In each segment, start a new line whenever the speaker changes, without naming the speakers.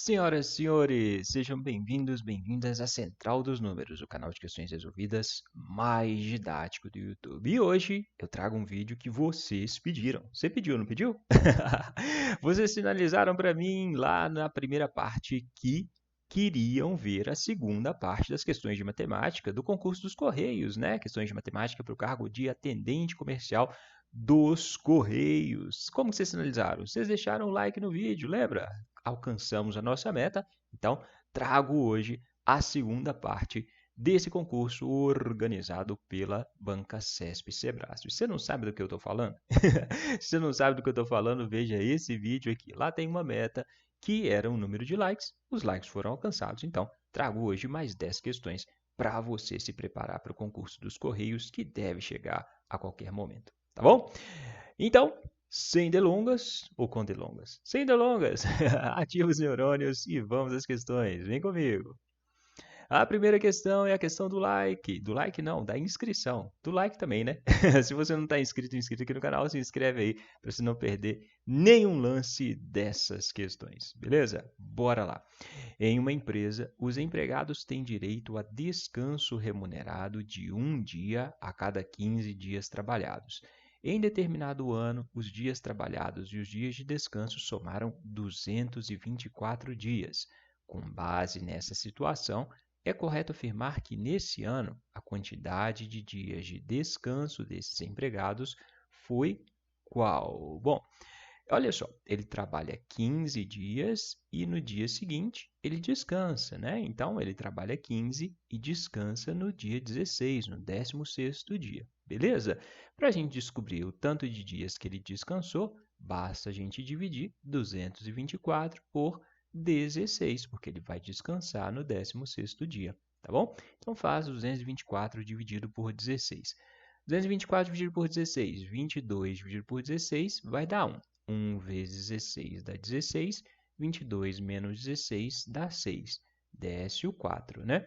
Senhoras e senhores, sejam bem-vindos, bem-vindas à Central dos Números, o canal de questões resolvidas mais didático do YouTube. E hoje eu trago um vídeo que vocês pediram. Você pediu, não pediu? Vocês sinalizaram para mim lá na primeira parte que queriam ver a segunda parte das questões de matemática do concurso dos Correios, né? Questões de matemática para o cargo de atendente comercial dos Correios. Como que vocês sinalizaram? Vocês deixaram o like no vídeo, lembra? Alcançamos a nossa meta, então trago hoje a segunda parte desse concurso organizado pela Banca CESP Sebrasp. Você não sabe do que eu estou falando? Se você não sabe do que eu estou falando, veja esse vídeo aqui. Lá tem uma meta que era um número de likes, os likes foram alcançados, então trago hoje mais 10 questões para você se preparar para o concurso dos Correios que deve chegar a qualquer momento, tá bom? Então, sem delongas, ou com delongas? Sem delongas, ativa os neurônios e vamos às questões. Vem comigo. A primeira questão é a questão do like. Do like não, da inscrição. Do like também, né? Se você não está inscrito aqui no canal, se inscreve aí para você não perder nenhum lance dessas questões. Beleza? Bora lá. Em uma empresa, os empregados têm direito a descanso remunerado de um dia a cada 15 dias trabalhados. Em determinado ano, os dias trabalhados e os dias de descanso somaram 224 dias. Com base nessa situação, é correto afirmar que nesse ano a quantidade de dias de descanso desses empregados foi qual? Bom, olha só, ele trabalha 15 dias e no dia seguinte ele descansa, né? Então ele trabalha 15 e descansa no dia 16, no 16º dia, beleza? Para a gente descobrir o tanto de dias que ele descansou, basta a gente dividir 224 por 16, porque ele vai descansar no 16º dia, tá bom? Então faz 224 dividido por 16. 224 dividido por 16, 22 dividido por 16 vai dar 1. 1 vezes 16 dá 16, 22 menos 16 dá 6. Desce o 4, né?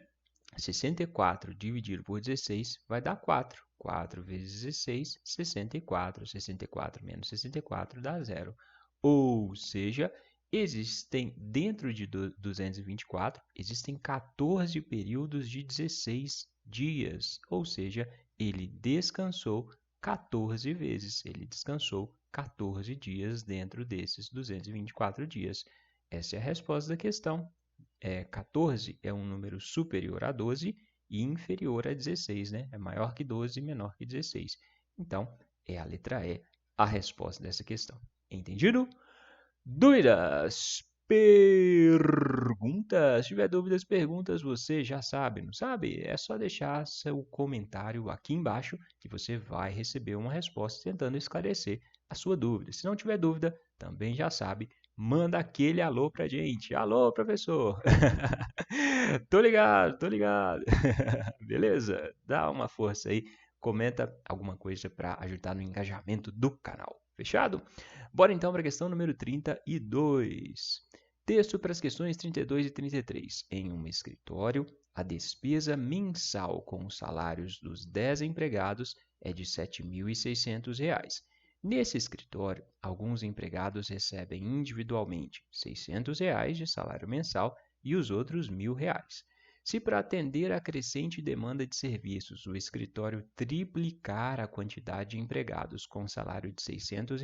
64 dividido por 16 vai dar 4. 4 vezes 16, 64. 64 menos 64 dá 0. Ou seja, existem, dentro de 224, existem 14 períodos de 16 dias. Ou seja, ele descansou 14 vezes. Ele descansou 14 dias dentro desses 224 dias. Essa é a resposta da questão. 14 é um número superior a 12 e inferior a 16, né? É maior que 12 e menor que 16. Então, é a letra E a resposta dessa questão. Entendido? Dúvidas? Perguntas? Se tiver dúvidas, perguntas, você já sabe, não sabe? É só deixar seu comentário aqui embaixo que você vai receber uma resposta tentando esclarecer a sua dúvida. Se não tiver dúvida, também já sabe, manda aquele alô pra gente. Alô, professor! Tô ligado, tô ligado. Beleza? Dá uma força aí, comenta alguma coisa para ajudar no engajamento do canal. Fechado? Bora então para a questão número 32. Texto para as questões 32 e 33. Em um escritório, a despesa mensal com os salários dos 10 empregados é de R$ 7.600. Nesse escritório, alguns empregados recebem individualmente R$ 600 de salário mensal e os outros R$ 1.000. Se para atender à crescente demanda de serviços o escritório triplicar a quantidade de empregados com salário de R$ 600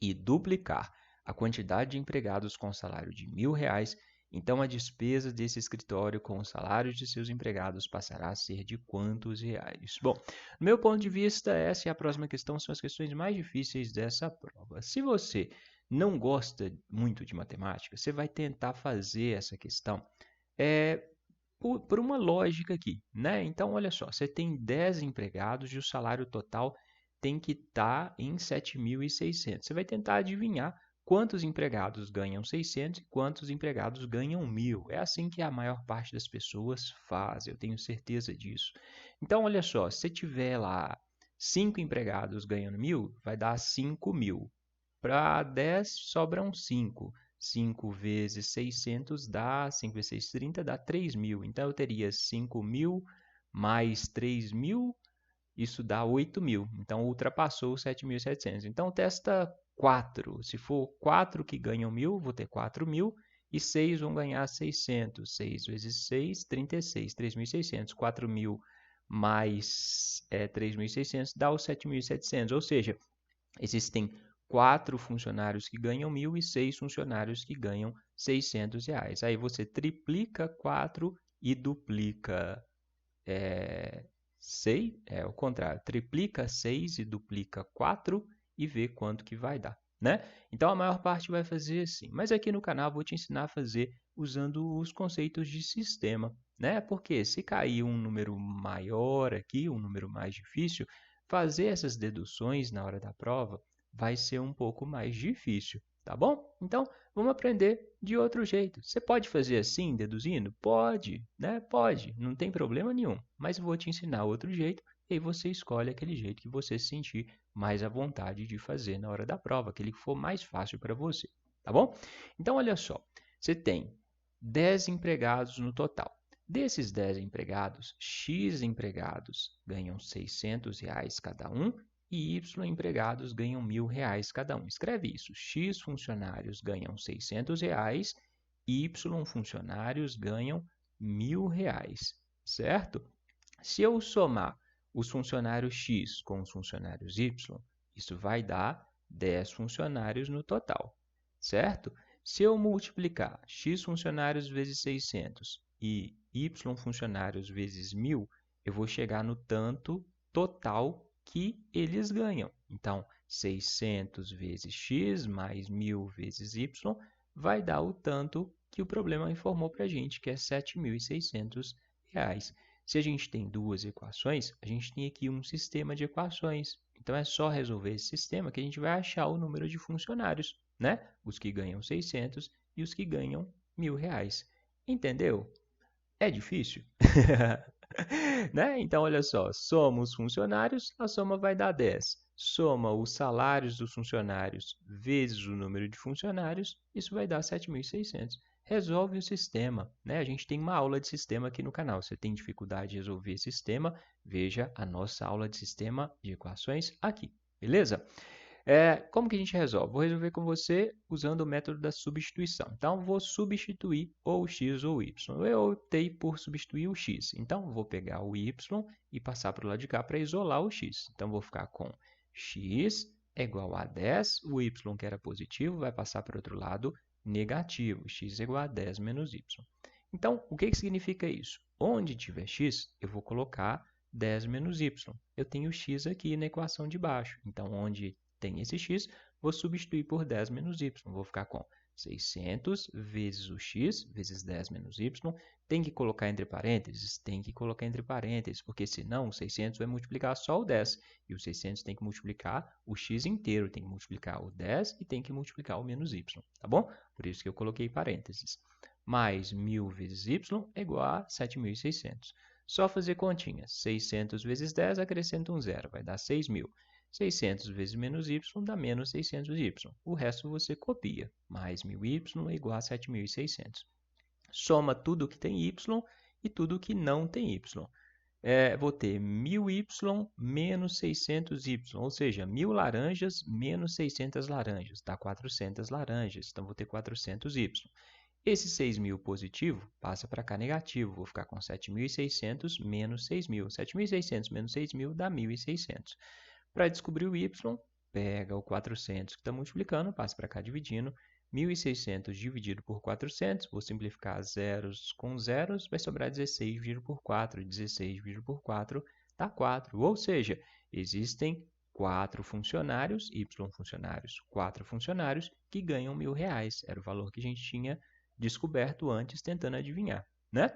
e duplicar a quantidade de empregados com salário de R$ 1.000, então a despesa desse escritório com os salários de seus empregados passará a ser de quantos reais? Bom, no meu ponto de vista, essa e a próxima questão são as questões mais difíceis dessa prova. Se você não gosta muito de matemática, você vai tentar fazer essa questão por uma lógica aqui, né? Então, olha só, você tem 10 empregados e o salário total tem que estar em 7.600. Você vai tentar adivinhar quantos empregados ganham 600 e quantos empregados ganham 1.000. É assim que a maior parte das pessoas faz, eu tenho certeza disso. Então, olha só, se você tiver lá 5 empregados ganhando 1.000, vai dar 5.000. Para 10 sobram 5. 5 vezes 600 dá, 5 vezes 6, 30, dá 3.000. Então, eu teria 5.000 mais 3.000, isso dá 8.000. Então, ultrapassou os 7.700. Então, testa 4. Se for 4 que ganham 1.000, vou ter 4.000. e 6 vão ganhar 600. 6 vezes 6, 36. 3.600. 4.000 mais 3.600 dá os 7.700. Ou seja, existem 4 funcionários que ganham 1.000 e 6 funcionários que ganham R$ 600. Aí você triplica 4 e duplica 6, é o contrário, triplica 6 e duplica 4 e vê quanto que vai dar, né? Então a maior parte vai fazer assim, mas aqui no canal eu vou te ensinar a fazer usando os conceitos de sistema, né? Porque se cair um número maior aqui, um número mais difícil, fazer essas deduções na hora da prova vai ser um pouco mais difícil, tá bom? Então vamos aprender de outro jeito. Você pode fazer assim, deduzindo? Pode, né? Pode, não tem problema nenhum. Mas eu vou te ensinar outro jeito e aí você escolhe aquele jeito que você se sentir mais à vontade de fazer na hora da prova, aquele que for mais fácil para você, tá bom? Então, olha só, você tem 10 empregados no total. Desses 10 empregados, X empregados ganham R$ 600 cada um e Y empregados ganham R$ 1.000 cada um. Escreve isso. X funcionários ganham R$ 600, Y funcionários ganham R$ 1.000, certo? Se eu somar os funcionários X com os funcionários Y, isso vai dar 10 funcionários no total, certo? Se eu multiplicar X funcionários vezes 600 e Y funcionários vezes 1.000, eu vou chegar no tanto total que eles ganham. Então, 600 vezes x mais 1.000 vezes y vai dar o tanto que o problema informou para a gente, que é R$ 7.600. Se a gente tem duas equações, a gente tem aqui um sistema de equações. Então, é só resolver esse sistema que a gente vai achar o número de funcionários, né? Os que ganham 600 e os que ganham R$ 1.000. Entendeu? É difícil? Né? Então, olha só, soma os funcionários, a soma vai dar 10. Soma os salários dos funcionários vezes o número de funcionários, isso vai dar 7.600. Resolve o sistema, né? A gente tem uma aula de sistema aqui no canal. Se você tem dificuldade de resolver sistema, veja a nossa aula de sistema de equações aqui, beleza? Como que a gente resolve? Vou resolver com você usando o método da substituição. Então, vou substituir ou o x ou o y. Eu optei por substituir o x. Então, vou pegar o y e passar para o lado de cá para isolar o x. Então, vou ficar com x é igual a 10. O y, que era positivo, vai passar para o outro lado negativo. X é igual a 10 menos y. Então, o que significa isso? Onde tiver x, eu vou colocar 10 menos y. Eu tenho x aqui na equação de baixo. Então, onde tem esse x, vou substituir por 10 menos y. Vou ficar com 600 vezes o x, vezes 10 menos y. Tem que colocar entre parênteses? Tem que colocar entre parênteses, porque senão o 600 vai multiplicar só o 10. E o 600 tem que multiplicar o x inteiro, tem que multiplicar o 10 e tem que multiplicar o menos y, tá bom? Por isso que eu coloquei parênteses. Mais 1.000 vezes y é igual a 7.600. Só fazer continha. 600 vezes 10, acrescenta um zero, vai dar 6.000. 600 vezes menos y dá menos 600y. O resto você copia. Mais 1.000y é igual a 7.600. Soma tudo que tem y e tudo que não tem y. Vou ter 1.000y menos 600y, ou seja, 1.000 laranjas menos 600 laranjas, dá 400 laranjas, então vou ter 400y. Esse 6.000 positivo passa para cá negativo, vou ficar com 7.600 menos 6.000. 7.600 menos 6.000 dá 1.600. Para descobrir o y, pega o 400 que está multiplicando, passa para cá dividindo. 1.600 dividido por 400, vou simplificar zeros com zeros, vai sobrar 16 dividido por 4. 16 dividido por 4 dá 4. Ou seja, existem 4 funcionários, y funcionários, 4 funcionários que ganham R$ 1.000. Era o valor que a gente tinha descoberto antes, tentando adivinhar, né?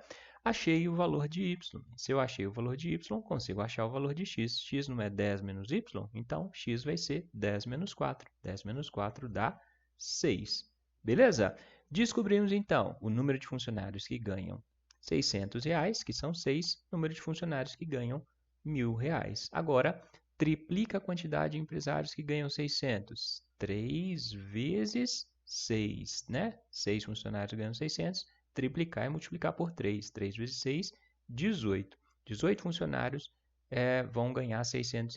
Achei o valor de y. Se eu achei o valor de y, consigo achar o valor de x. X não é 10 menos y, então x vai ser 10 menos 4. 10 menos 4 dá 6. Beleza? Descobrimos, então, o número de funcionários que ganham R$ 600, que são 6, número de funcionários que ganham R$ 1.000. Agora, triplica a quantidade de empresários que ganham 600. 3 vezes 6, né? 6 funcionários ganham 600. Triplicar e multiplicar por 3. 3 vezes 6, 18. 18 funcionários vão ganhar R$ 600.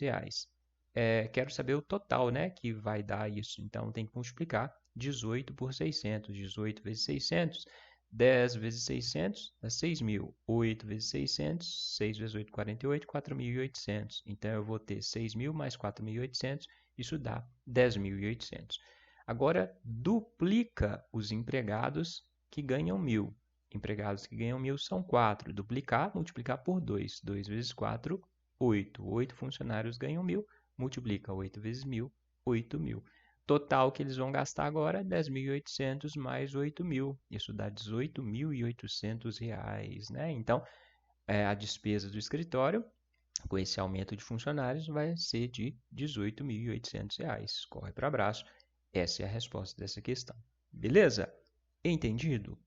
Quero saber o total, né, que vai dar isso. Então, tem que multiplicar. 18 por 600. 18 vezes 600, 10 vezes 600 dá 6.000. 8 vezes 600, 6 vezes 8, 48, 4.800. Então, eu vou ter 6.000 mais 4.800, isso dá 10.800. Agora, duplica os empregados que ganham 1.000. Empregados que ganham 1.000 são 4. Duplicar, multiplicar por 2. 2 vezes 4, 8. 8 funcionários ganham 1.000. Multiplica 8 vezes 1.000, 8.000. Total que eles vão gastar agora, 10.800 mais 8.000. Isso dá 18.800 reais, né? Então, a despesa do escritório, com esse aumento de funcionários, vai ser de 18.800 reais. Corre para abraço. Essa é a resposta dessa questão. Beleza? Entendido?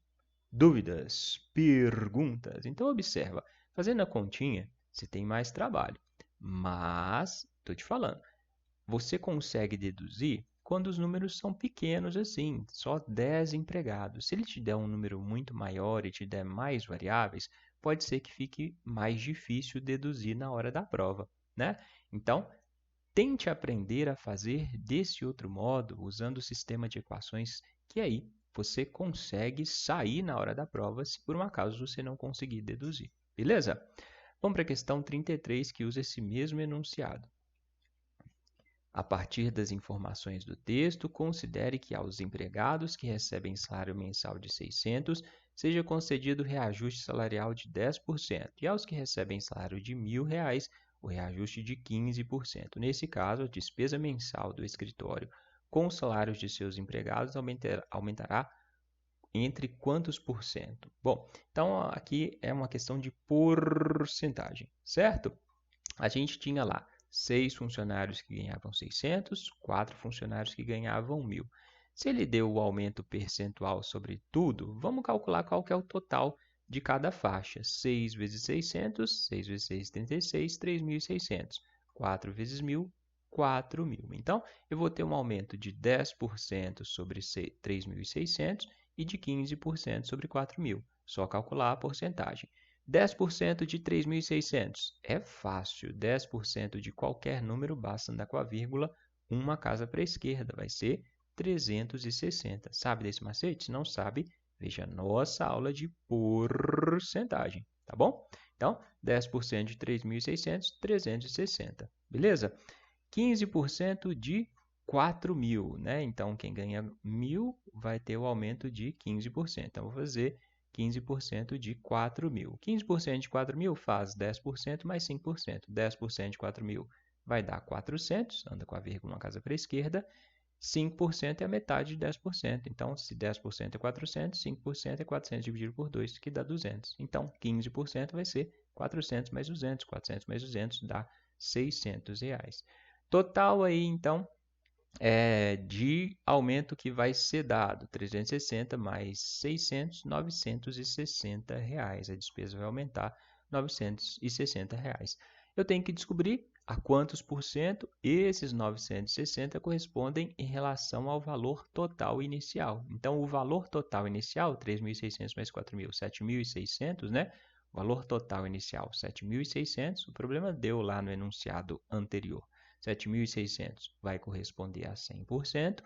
Dúvidas? Perguntas? Então, observa. Fazendo a continha, você tem mais trabalho. Mas, estou te falando, você consegue deduzir quando os números são pequenos assim, só 10 empregados. Se ele te der um número muito maior e te der mais variáveis, pode ser que fique mais difícil deduzir na hora da prova, né? Então, tente aprender a fazer desse outro modo, usando o sistema de equações, que aí você consegue sair na hora da prova se por um acaso você não conseguir deduzir. Beleza? Vamos para a questão 33, que usa esse mesmo enunciado. A partir das informações do texto, considere que aos empregados que recebem salário mensal de 600 seja concedido reajuste salarial de 10% e aos que recebem salário de R$ 1.000, o reajuste de 15%. Nesse caso, a despesa mensal do escritório com os salários de seus empregados aumentará entre quantos por cento? Bom, então aqui é uma questão de porcentagem, certo? A gente tinha lá 6 funcionários que ganhavam 600, 4 funcionários que ganhavam 1.000. Se ele deu o aumento percentual sobre tudo, vamos calcular qual que é o total de cada faixa. 6 vezes 600, 6 vezes 6, 36, 3.600. 4 vezes 1.000, 4.000. Então, eu vou ter um aumento de 10% sobre 3.600 e de 15% sobre 4.000. Só calcular a porcentagem. 10% de 3.600 é fácil. 10% de qualquer número, basta andar com a vírgula, uma casa para a esquerda, vai ser 360. Sabe desse macete? Se não sabe, veja a nossa aula de porcentagem, tá bom? Então, 10% de 3.600, 360, beleza? 15% de 4.000, né? Então, quem ganha 1.000 vai ter o aumento de 15%. Então, vou fazer 15% de 4.000. 15% de 4.000 faz 10% mais 5%. 10% de 4.000 vai dar 400, anda com a vírgula uma casa para a esquerda. 5% é a metade de 10%. Então, se 10% é 400, 5% é 400 dividido por 2, que dá 200. Então, 15% vai ser 400 mais 200. 400 mais 200 dá 600 reais. Total aí, então, de aumento que vai ser dado, 360 mais 600, 960 reais. A despesa vai aumentar 960 reais. Eu tenho que descobrir a quantos por cento esses 960 correspondem em relação ao valor total inicial. Então, o valor total inicial, 3.600 mais 4.000, 7.600, né? O valor total inicial, 7.600. O problema deu lá no enunciado anterior. 7.600 vai corresponder a 100%.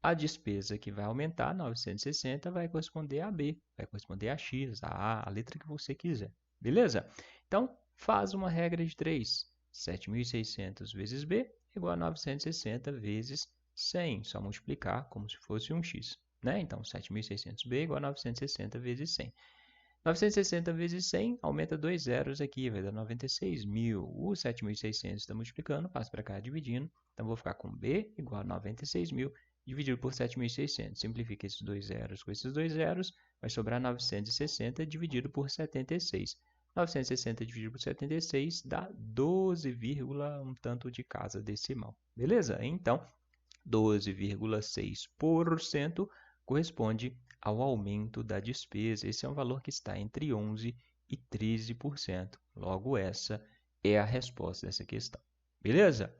A despesa que vai aumentar, 960, vai corresponder a B, vai corresponder a X, a letra que você quiser. Beleza? Então, faz uma regra de 3. 7.600 vezes B igual a 960 vezes 100. Só multiplicar como se fosse um X, né? Então, 7.600B igual a 960 vezes 100. 960 vezes 100, aumenta 2 zeros aqui, vai dar 96.000. O 7.600 está multiplicando, passa para cá dividindo. Então, vou ficar com B igual a 96.000 dividido por 7.600. Simplifica esses 2 zeros com esses 2 zeros, vai sobrar 960 dividido por 76. 960 dividido por 76 dá 12, um tanto de casa decimal. Beleza? Então, 12,6% corresponde ao aumento da despesa. Esse é um valor que está entre 11% e 13%. Logo, essa é a resposta dessa questão. Beleza?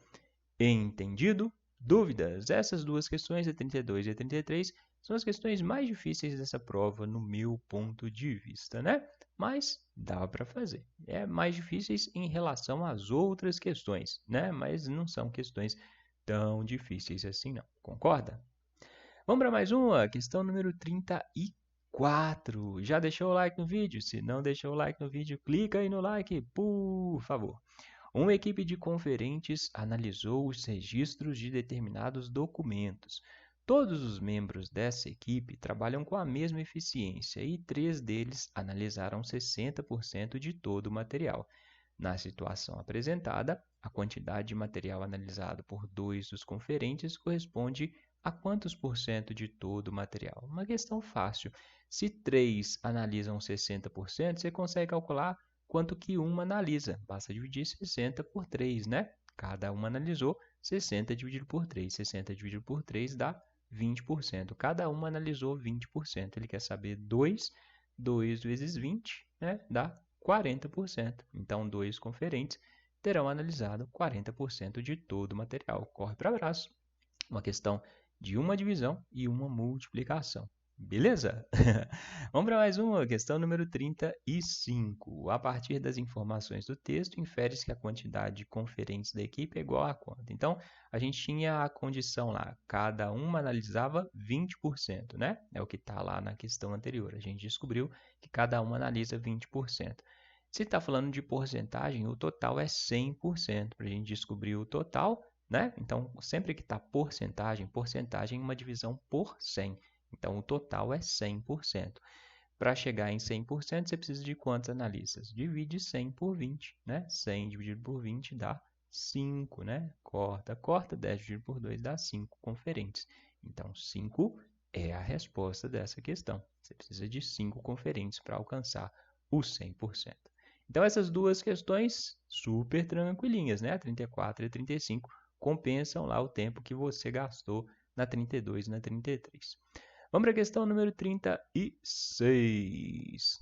Entendido? Dúvidas? Essas duas questões, a 32 e a 33, são as questões mais difíceis dessa prova, no meu ponto de vista, né? Mas dá para fazer. É mais difíceis em relação às outras questões, né? Mas não são questões tão difíceis assim, não. Concorda? Vamos para mais uma, questão número 34. Já deixou o like no vídeo? Se não deixou o like no vídeo, clica aí no like, por favor. Uma equipe de conferentes analisou os registros de determinados documentos. Todos os membros dessa equipe trabalham com a mesma eficiência e 3 deles analisaram 60% de todo o material. Na situação apresentada, a quantidade de material analisado por 2 dos conferentes corresponde a quantos por cento de todo o material? Uma questão fácil. Se 3 analisam 60%, você consegue calcular quanto que uma analisa. Basta dividir 60 por 3, né? Cada uma analisou 60 dividido por 3. 60 dividido por 3 dá 20%. Cada uma analisou 20%. Ele quer saber 2 vezes 20, né? Dá 40%. Então, 2 conferentes terão analisado 40% de todo o material. Corre para abraço. Uma questão de uma divisão e uma multiplicação. Beleza? Vamos para mais uma, questão número 35. A partir das informações do texto, infere-se que a quantidade de conferentes da equipe é igual a quanto? Então, a gente tinha a condição lá, cada uma analisava 20%, né? É o que está lá na questão anterior. A gente descobriu que cada uma analisa 20%. Se está falando de porcentagem, o total é 100%. Para a gente descobrir o total, né? Então, sempre que está porcentagem é uma divisão por 100. Então, o total é 100%. Para chegar em 100%, você precisa de quantos analistas? Divide 100 por 20, né? 100 dividido por 20 dá 5, né? Corta, 10 dividido por 2 dá 5 conferentes. Então, 5 é a resposta dessa questão. Você precisa de 5 conferentes para alcançar o 100%. Então, essas duas questões super tranquilinhas, né? A 34 e a 35 compensam lá o tempo que você gastou na 32 e na 33. Vamos para a questão número 36.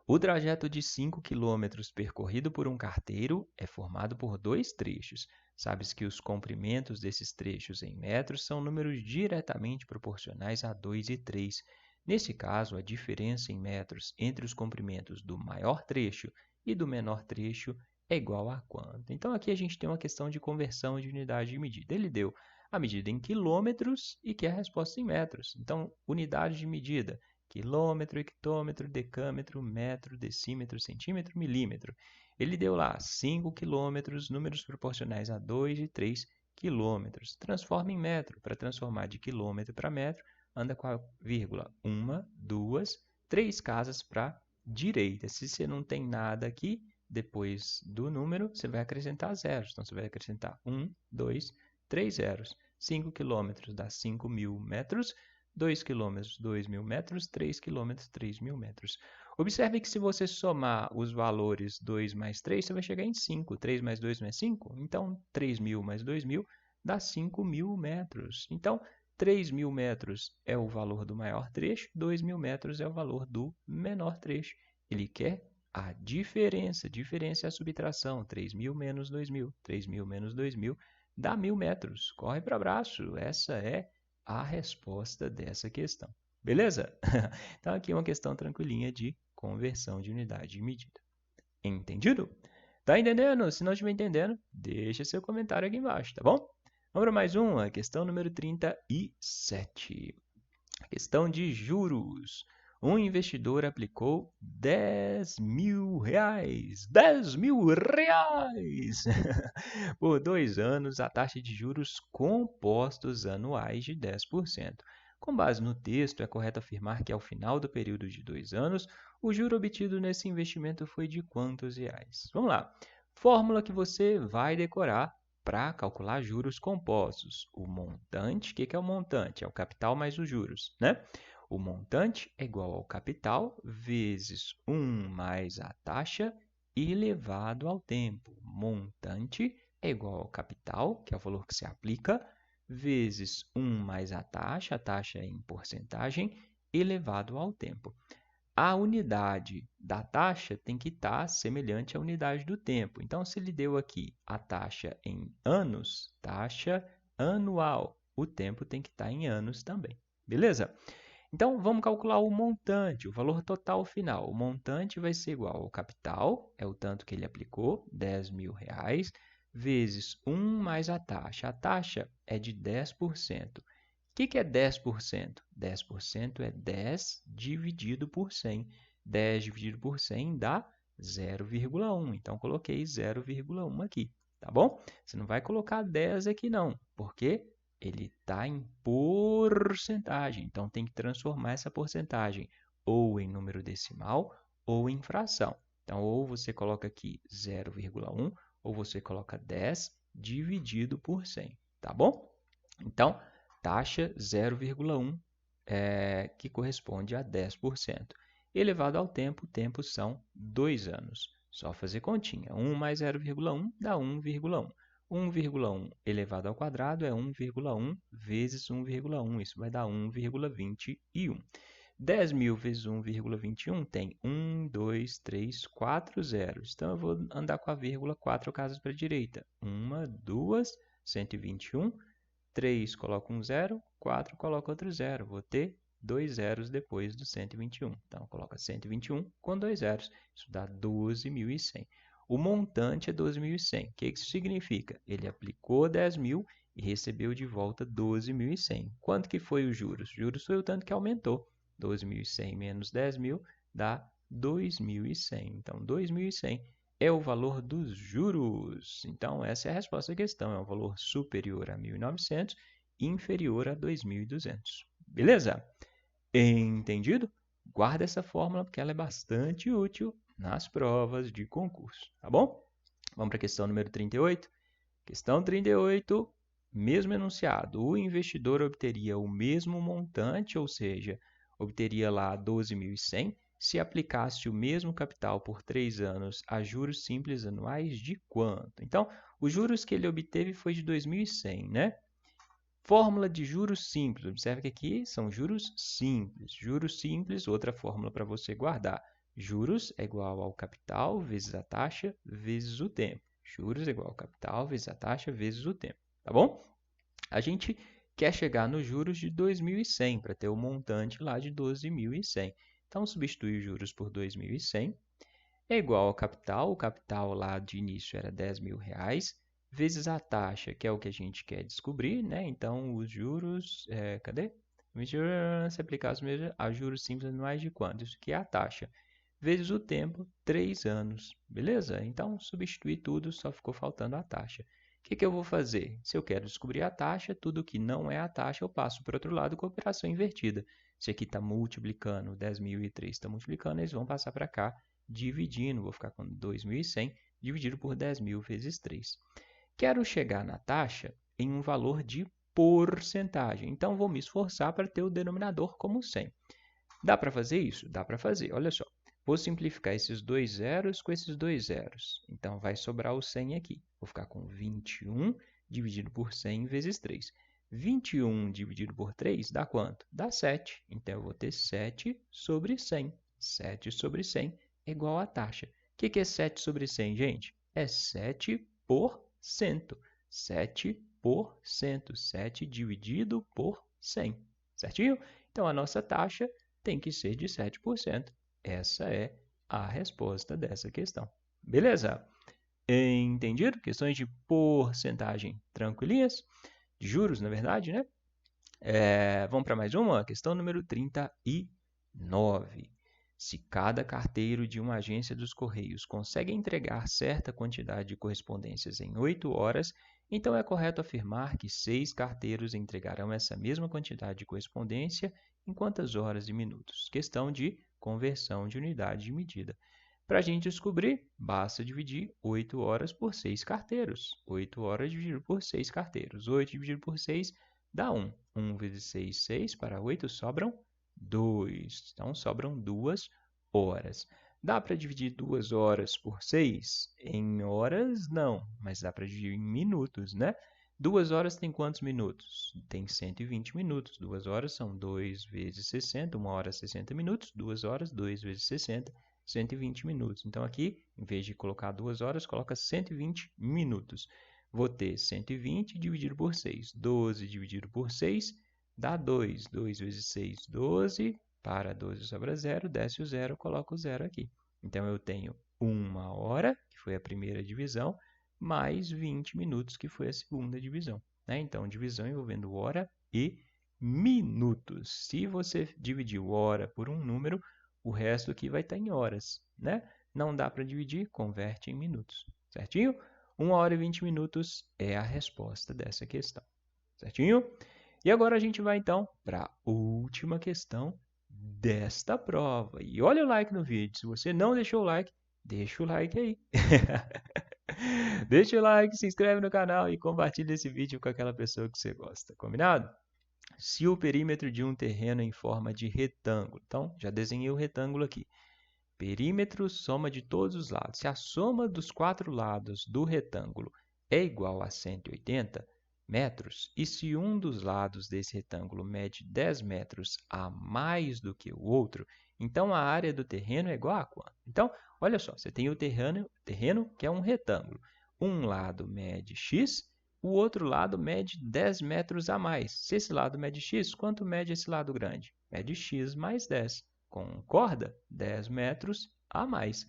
O trajeto de 5 km percorrido por um carteiro é formado por 2 trechos. Sabe-se que os comprimentos desses trechos em metros são números diretamente proporcionais a 2 e 3. Nesse caso, a diferença em metros entre os comprimentos do maior trecho e do menor trecho é igual a quanto? Então, aqui a gente tem uma questão de conversão de unidade de medida. Ele deu a medida em quilômetros e quer a resposta em metros. Então, unidade de medida, quilômetro, hectômetro, decâmetro, metro, decímetro, centímetro, milímetro. Ele deu lá 5 quilômetros, números proporcionais a 2 e 3 quilômetros. Transforma em metro. Para transformar de quilômetro para metro, anda com a vírgula 1, 2, 3 casas para a direita. Se você não tem nada aqui, depois do número, você vai acrescentar zeros. Então, você vai acrescentar 1, 2, 3 zeros. 5 quilômetros dá 5.000 metros. 2 quilômetros, 2.000 metros. 3 quilômetros, 3.000 metros. Observe que se você somar os valores 2 mais 3, você vai chegar em 5. 3 mais 2 não é 5? Então, 3.000 mais 2.000 dá 5.000 metros. Então, 3.000 metros é o valor do maior trecho, 2.000 metros é o valor do menor trecho. Ele quer a diferença. Diferença é a subtração. 3.000 menos 2.000. 3.000 menos 2.000 dá 1.000 metros. Corre para abraço. Essa é a resposta dessa questão. Beleza? Então, aqui é uma questão tranquilinha de conversão de unidade de medida. Entendido? Tá entendendo? Se não estiver entendendo, deixa seu comentário aqui embaixo, tá bom? Vamos para mais uma, questão número 37. A questão de juros. Um investidor aplicou 10.000 reais. 10.000 reais! Por 2 anos, a taxa de juros compostos anuais de 10%. Com base no texto, é correto afirmar que ao final do período de 2 anos, o juro obtido nesse investimento foi de quantos reais? Vamos lá. Fórmula que você vai decorar para calcular juros compostos. O montante, o que é o montante? É o capital mais os juros, né? O montante é igual ao capital vezes 1 mais a taxa elevado ao tempo. Montante é igual ao capital, que é o valor que se aplica, vezes 1 mais a taxa é em porcentagem, elevado ao tempo. A unidade da taxa tem que estar semelhante à unidade do tempo. Então, se ele deu aqui a taxa em anos, taxa anual, o tempo tem que estar em anos também. Beleza? Então, vamos calcular o montante, o valor total final. O montante vai ser igual ao capital, é o tanto que ele aplicou, 10.000 reais, vezes 1 mais a taxa. A taxa é de 10%, que é 10%? 10% é 10 dividido por 100. 10 dividido por 100 dá 0,1. Então, coloquei 0,1 aqui, tá bom? Você não vai colocar 10 aqui não, porque ele está em porcentagem. Então, tem que transformar essa porcentagem ou em número decimal ou em fração. Então, ou você coloca aqui 0,1 ou você coloca 10 dividido por 100, tá bom? Então, taxa 0,1, que corresponde a 10%. Elevado ao tempo, o tempo são 2 anos. Só fazer continha. 1 mais 0,1 dá 1,1. 1,1 elevado ao quadrado é 1,1 vezes 1,1. Isso vai dar 1,21. 10.000 vezes 1,21 tem 1, 2, 3, 4 zeros. Então, eu vou andar com a vírgula 4 casas para a direita. 1, 2, 121. 3 coloco um zero, 4 coloco outro zero. Vou ter 2 zeros depois do 121. Então, coloca 121 com 2 zeros. Isso dá 12.100. O montante é 12.100. O que isso significa? Ele aplicou 10.000 e recebeu de volta 12.100. Quanto que foi os juros? Os juros foi o tanto que aumentou. 12.100 menos 10.000 dá 2.100. Então, 2.100 é o valor dos juros. Então, essa é a resposta à questão. É um valor superior a 1.900 e inferior a 2.200. Beleza? Entendido? Guarda essa fórmula porque ela é bastante útil nas provas de concurso, tá bom? Vamos para a questão número 38. Questão 38, mesmo enunciado. O investidor obteria o mesmo montante, ou seja, obteria lá 12.100, se aplicasse o mesmo capital por 3 anos a juros simples anuais de quanto? Então, os juros que ele obteve foi de 2.100, né? Fórmula de juros simples. Observe que aqui são juros simples. Juros simples, outra fórmula para você guardar. Juros é igual ao capital vezes a taxa vezes o tempo. Juros é igual ao capital vezes a taxa vezes o tempo. Tá bom? A gente quer chegar nos juros de 2.100 para ter o montante lá de 12.100. Então, substitui os juros por 2.100 é igual ao capital. O capital lá de início era R$10.000, vezes a taxa, que é o que a gente quer descobrir, né? Então, os juros, cadê? Se aplicar os mesmos a juros simples anuais de quanto? Isso aqui é a taxa. Vezes o tempo, 3 anos. Beleza? Então, substituir tudo, só ficou faltando a taxa. O que eu vou fazer? Se eu quero descobrir a taxa, tudo que não é a taxa, eu passo para o outro lado com a operação invertida. Se aqui está multiplicando, 10.000 e 3 está multiplicando, eles vão passar para cá dividindo, vou ficar com 2.100 dividido por 10.000 vezes 3. Quero chegar na taxa em um valor de porcentagem, então vou me esforçar para ter o denominador como 100. Dá para fazer isso? Dá para fazer, olha só. Vou simplificar esses dois zeros com esses dois zeros, então vai sobrar o 100 aqui. Vou ficar com 21 dividido por 100 vezes 3. 21 dividido por 3 dá quanto? Dá 7. Então, eu vou ter 7 sobre 100. 7 sobre 100 é igual a taxa. O que é 7 sobre 100, gente? É 7%. 7%. 7 dividido por 100. Certinho? Então, a nossa taxa tem que ser de 7%. Essa é a resposta dessa questão. Beleza? Entendido? Questões de porcentagem tranquilinhas. De juros, na verdade, né? Vamos para mais uma? Questão número 39. Se cada carteiro de uma agência dos Correios consegue entregar certa quantidade de correspondências em 8 horas, então é correto afirmar que 6 carteiros entregarão essa mesma quantidade de correspondência em quantas horas e minutos? Questão de conversão de unidade de medida. Para a gente descobrir, basta dividir 8 horas por 6 carteiros. 8 horas dividido por 6 carteiros. 8 dividido por 6 dá 1. 1 vezes 6, 6. Para 8 sobram 2. Então, sobram 2 horas. Dá para dividir 2 horas por 6? Em horas, não. Mas dá para dividir em minutos, né? 2 horas tem quantos minutos? Tem 120 minutos. 2 horas são 2 vezes 60. 1 hora, 60 minutos. 2 horas, 2 vezes 60. 120 minutos. Então, aqui, em vez de colocar 2 horas, coloca 120 minutos. Vou ter 120 dividido por 6. 12 dividido por 6 dá 2. 2 vezes 6, 12. Para 12 sobra 0. Desce o 0, coloco o 0 aqui. Então, eu tenho 1 hora, que foi a primeira divisão, mais 20 minutos, que foi a segunda divisão. Né? Então, divisão envolvendo hora e minutos. Se você dividiu hora por um número, o resto aqui vai estar em horas, né? Não dá para dividir, converte em minutos, certinho? 1 hora e 20 minutos é a resposta dessa questão, certinho? E agora a gente vai então para a última questão desta prova. E olha o like no vídeo. Se você não deixou o like, deixa o like aí. Deixa o like, se inscreve no canal e compartilha esse vídeo com aquela pessoa que você gosta, combinado? Se o perímetro de um terreno em forma de retângulo, então já desenhei o retângulo aqui. Perímetro, soma de todos os lados. Se a soma dos 4 lados do retângulo é igual a 180 metros, e se um dos lados desse retângulo mede 10 metros a mais do que o outro, então a área do terreno é igual a quanto? Então, olha só, você tem o terreno que é um retângulo. Um lado mede x, o outro lado mede 10 metros a mais. Se esse lado mede x, quanto mede esse lado grande? Mede x mais 10. Concorda? 10 metros a mais.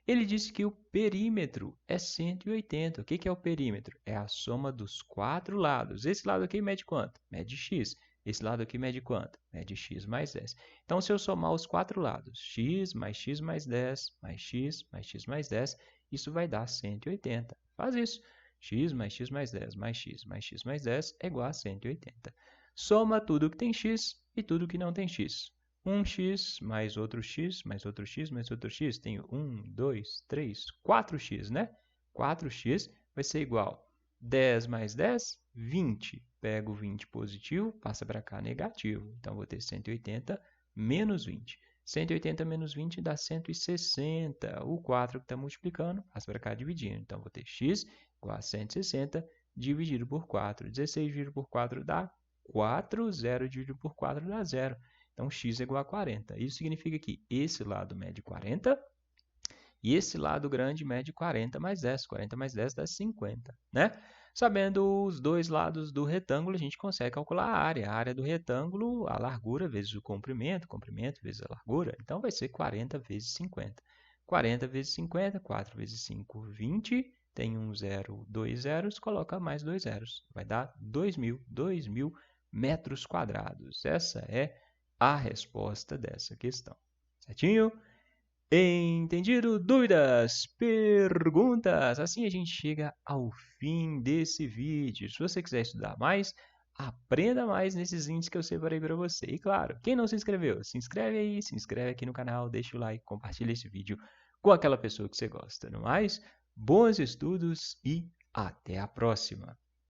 Ele disse que o perímetro é 180. O que é o perímetro? É a soma dos 4 lados. Esse lado aqui mede quanto? Mede x. Esse lado aqui mede quanto? Mede x mais 10. Então, se eu somar os 4 lados, x mais 10, mais x mais 10, isso vai dar 180. Faz isso. X mais 10, mais x mais 10 é igual a 180. Soma tudo que tem x e tudo que não tem x. 1x mais outro x, mais outro x, mais outro x. Tenho 1, 2, 3, 4x, né? 4x vai ser igual 10 mais 10, 20. Pego o 20 positivo, passa para cá negativo. Então, vou ter 180 menos 20. 180 menos 20 dá 160. O 4 que está multiplicando, passa para cá dividindo. Então, vou ter x igual a 160 dividido por 4. 16 dividido por 4 dá 4. 0 dividido por 4 dá 0. Então, x é igual a 40. Isso significa que esse lado mede 40 e esse lado grande mede 40 mais 10. 40 mais 10 dá 50, né? Sabendo os dois lados do retângulo, a gente consegue calcular a área. A área do retângulo, a largura vezes o comprimento, comprimento vezes a largura. Então, vai ser 40 vezes 50. 40 vezes 50, 4 vezes 5, 20. Tem um zero, dois zeros, coloca mais dois zeros. Vai dar 2.000 metros quadrados. Essa é a resposta dessa questão. Certinho? Entendido? Dúvidas? Perguntas? Assim a gente chega ao fim desse vídeo. Se você quiser estudar mais, aprenda mais nesses links que eu separei para você. E claro, quem não se inscreveu, se inscreve aí, se inscreve aqui no canal, deixa o like, compartilha esse vídeo com aquela pessoa que você gosta. No mais, bons estudos e até a próxima!